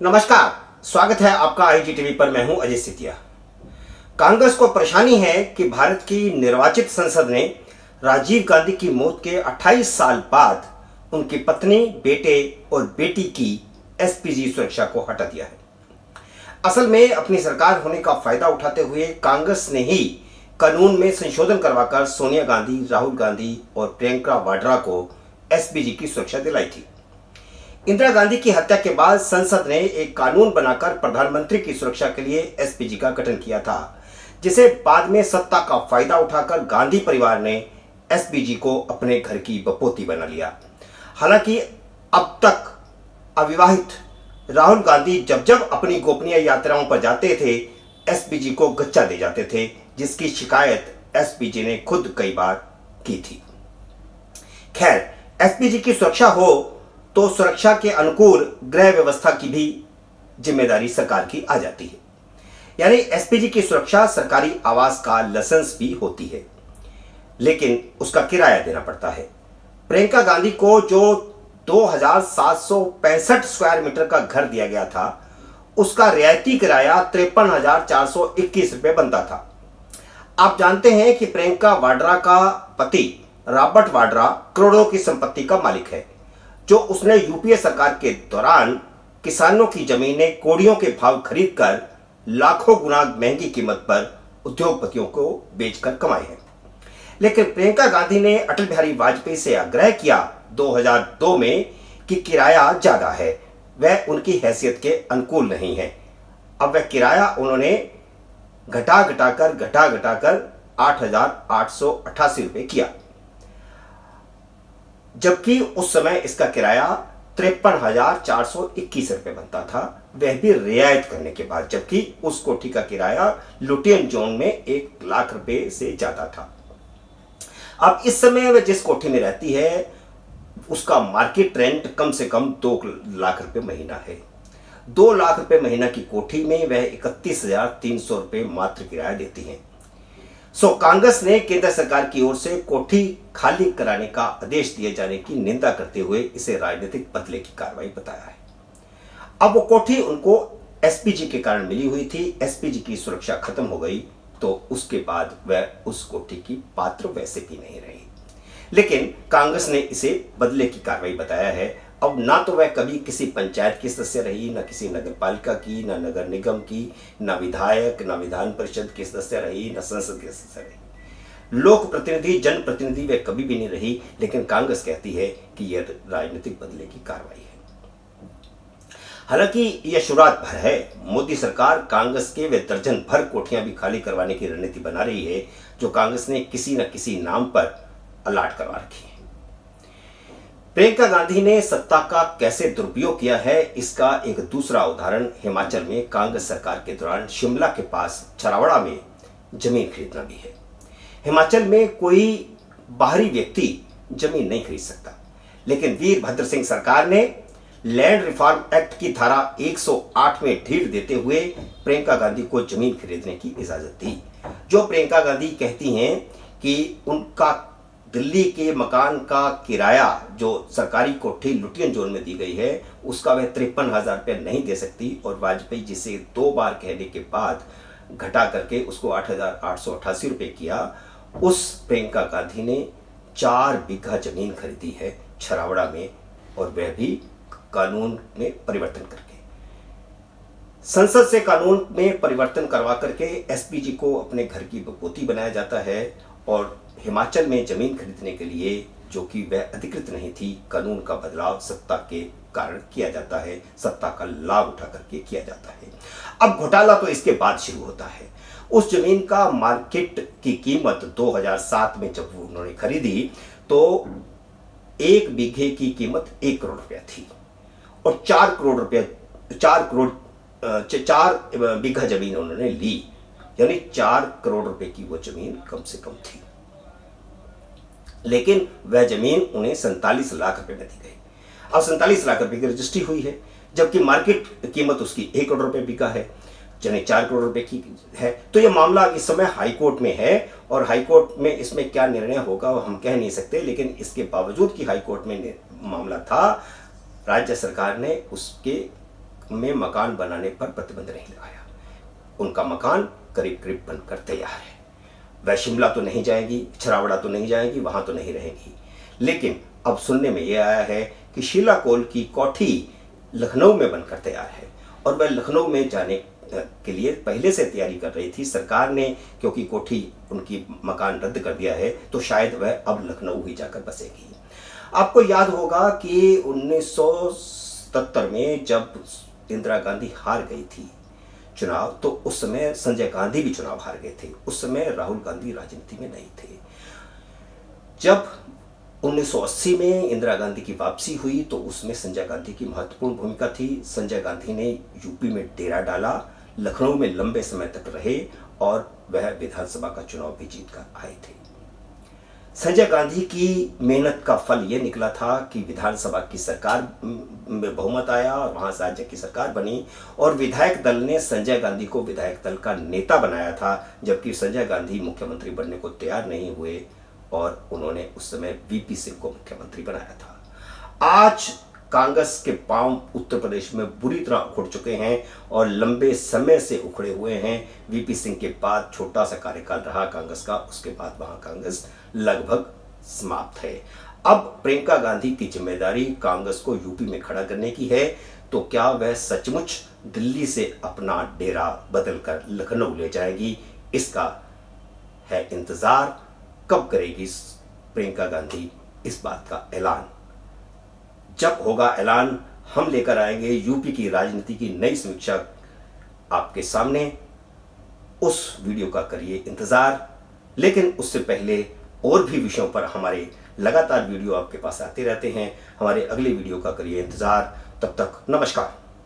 नमस्कार। स्वागत है आपका आईजी टीवी पर। मैं हूं अजय सितिया। कांग्रेस को परेशानी है कि भारत की निर्वाचित संसद ने राजीव गांधी की मौत के 28 साल बाद उनकी पत्नी, बेटे और बेटी की एसपीजी सुरक्षा को हटा दिया है। असल में अपनी सरकार होने का फायदा उठाते हुए कांग्रेस ने ही कानून में संशोधन करवाकर सोनिया गांधी, राहुल गांधी और प्रियंका वाड्रा को एसपीजी की सुरक्षा दिलाई थी। इंदिरा गांधी की हत्या के बाद संसद ने एक कानून बनाकर प्रधानमंत्री की सुरक्षा के लिए एसपीजी का गठन किया था, जिसे बाद में सत्ता का फायदा उठाकर गांधी परिवार ने एसपीजी को अपने घर की बपोती बना लिया। हालांकि अब तक अविवाहित राहुल गांधी जब जब अपनी गोपनीय यात्राओं पर जाते थे, एसपीजी को गच्चा दे जाते थे, जिसकी शिकायत एसपीजी ने खुद कई बार की थी। खैर, एसपीजी की सुरक्षा हो तो सुरक्षा के अनुकूल गृह व्यवस्था की भी जिम्मेदारी सरकार की आ जाती है। यानी एसपीजी की सुरक्षा सरकारी आवास का लाइसेंस भी होती है, लेकिन उसका किराया देना पड़ता है। प्रियंका गांधी को जो 2765 स्क्वायर मीटर का घर दिया गया था, उसका रियायती किराया 53,421 रुपये बनता था। आप जानते हैं कि प्रियंका वाड्रा का पति रॉबर्ट वाड्रा करोड़ों की संपत्ति का मालिक है, जो उसने यूपीए सरकार के दौरान किसानों की जमीनें कोड़ियों के भाव खरीदकर लाखों गुना महंगी कीमत पर उद्योगपतियों को बेचकर कमाए हैं। लेकिन प्रियंका गांधी ने अटल बिहारी वाजपेयी से आग्रह किया 2002 में कि किराया ज्यादा है, वह उनकी हैसियत के अनुकूल नहीं है। अब वह किराया उन्होंने घटा घटाकर 8,888 रुपये किया, जबकि उस समय इसका किराया 53,421 रुपये बनता था, वह भी रियायत करने के बाद, जबकि उस कोठी का किराया लुटियन जोन में 1 लाख रुपए से ज्यादा था। अब इस समय वह जिस कोठी में रहती है, उसका मार्केट रेंट कम से कम 2 लाख रुपए महीना है। 2 लाख रुपए महीना की कोठी में वह 31,300 रुपये मात्र किराया देती है। कांग्रेस ने केंद्र सरकार की ओर से कोठी खाली कराने का आदेश दिए जाने की निंदा करते हुए इसे राजनीतिक बदले की कार्रवाई बताया है। अब वो कोठी उनको एसपीजी के कारण मिली हुई थी, एसपीजी की सुरक्षा खत्म हो गई, तो उसके बाद वह उस कोठी की पात्र वैसे भी नहीं रही। लेकिन कांग्रेस ने इसे बदले की कार्रवाई बताया है। अब ना तो वह कभी किसी पंचायत की सदस्य रही, ना किसी नगर पालिका की, ना नगर निगम की, ना विधायक, ना विधान परिषद की सदस्य रही, ना संसद की सदस्य रही। लोक प्रतिनिधि, जनप्रतिनिधि वे कभी भी नहीं रही। लेकिन कांग्रेस कहती है कि यह राजनीतिक बदले की कार्रवाई है। हालांकि यह शुरुआत भर है। मोदी सरकार कांग्रेस के वे दर्जन भर कोठियां भी खाली करवाने की रणनीति बना रही है, जो कांग्रेस ने किसी न किसी नाम पर अलाट करवा रखी है। प्रियंका गांधी ने सत्ता का कैसे दुरुपयोग किया है, इसका एक दूसरा उदाहरण हिमाचल में कांग्रेस सरकार के दौरान शिमला के पास छरावड़ा में जमीन खरीदना भी है। हिमाचल में कोई बाहरी व्यक्ति जमीन नहीं खरीद सकता, लेकिन वीरभद्र सिंह सरकार ने लैंड रिफॉर्म एक्ट की धारा 108 में ढील देते हुए प्रियंका गांधी को जमीन खरीदने की इजाजत दी। जो प्रियंका गांधी कहती हैं कि उनका दिल्ली के मकान का किराया, जो सरकारी कोठी लुटियन जोन में दी गई है, उसका वह 53,000 रुपये नहीं दे सकती, और वाजपेयी जिसे 2 बार कहने के बाद घटा करके उसको 8,888 रुपये किया, उस प्रियंका गांधी ने 4 बीघा जमीन खरीदी है छरावड़ा में, और वह भी कानून में परिवर्तन करके। संसद से कानून में परिवर्तन करवा करके एसपीजी को अपने घर की बपोती बनाया जाता है, और हिमाचल में जमीन खरीदने के लिए, जो कि वह अधिकृत नहीं थी, कानून का बदलाव सत्ता के कारण किया जाता है, सत्ता का लाभ उठा करके किया जाता है। अब घोटाला तो इसके बाद शुरू होता है। उस जमीन का मार्केट की कीमत 2007 में जब उन्होंने खरीदी, तो 1 बीघे की कीमत 1 करोड़ रुपया थी, और 4 बीघा जमीन उन्होंने ली, यानी 4 करोड़ रुपए की वो जमीन कम से कम थी। लेकिन वह जमीन उन्हें 47 लाख रुपए में दी गई। अब 47 लाख रुपए की रजिस्ट्री हुई है, जबकि मार्केट कीमत उसकी 1 करोड़ रुपए बीघा है, यानी 4 करोड़ रुपए की है। तो यह मामला इस समय हाईकोर्ट में है, और हाईकोर्ट में इसमें क्या निर्णय होगा हम कह नहीं सकते। लेकिन इसके बावजूद कि हाईकोर्ट में मामला था, राज्य सरकार ने उसके में मकान बनाने पर प्रतिबंध नहीं लगाया। उनका मकान करीब करीब बनकर तैयार है। वह शिमला तो नहीं जाएगी, छरावड़ा तो नहीं जाएगी, वहां तो नहीं रहेगी। लेकिन अब सुनने में यह आया है कि शीला कौल की कोठी लखनऊ में बनकर तैयार है और वह लखनऊ में जाने के लिए पहले से तैयारी कर रही थी। सरकार ने क्योंकि कोठी उनकी मकान रद्द कर दिया है तो शायद वह अब लखनऊ ही जाकर बसेगी। आपको याद होगा कि 1977 में जब इंदिरा गांधी हार गई थी चुनाव, तो उस समय संजय गांधी भी चुनाव हार गए थे। उस समय राहुल गांधी राजनीति में नहीं थे। जब 1980 में इंदिरा गांधी की वापसी हुई तो उसमें संजय गांधी की महत्वपूर्ण भूमिका थी। संजय गांधी ने यूपी में डेरा डाला, लखनऊ में लंबे समय तक रहे और वह विधानसभा का चुनाव भी जीतकर आए थे। संजय गांधी की मेहनत का फल यह निकला था कि विधानसभा की सरकार में बहुमत आया और वहां से राज्य की सरकार बनी और विधायक दल ने संजय गांधी को विधायक दल का नेता बनाया था, जबकि संजय गांधी मुख्यमंत्री बनने को तैयार नहीं हुए और उन्होंने उस समय वीपी सिंह को मुख्यमंत्री बनाया था। आज कांग्रेस के पांव उत्तर प्रदेश में बुरी तरह उखड़ चुके हैं और लंबे समय से उखड़े हुए हैं। वीपी सिंह के बाद छोटा सा कार्यकाल रहा कांग्रेस का, उसके बाद वहां कांग्रेस लगभग समाप्त है। अब प्रियंका गांधी की जिम्मेदारी कांग्रेस को यूपी में खड़ा करने की है, तो क्या वह सचमुच दिल्ली से अपना डेरा बदलकर लखनऊ ले जाएगी? इसका है इंतजार। कब करेगी प्रियंका गांधी इस बात का ऐलान? जब होगा ऐलान हम लेकर आएंगे यूपी की राजनीति की नई समीक्षा आपके सामने। उस वीडियो का करिए इंतजार। लेकिन उससे पहले और भी विषयों पर हमारे लगातार वीडियो आपके पास आते रहते हैं। हमारे अगले वीडियो का करिए इंतजार। तब तक नमस्कार।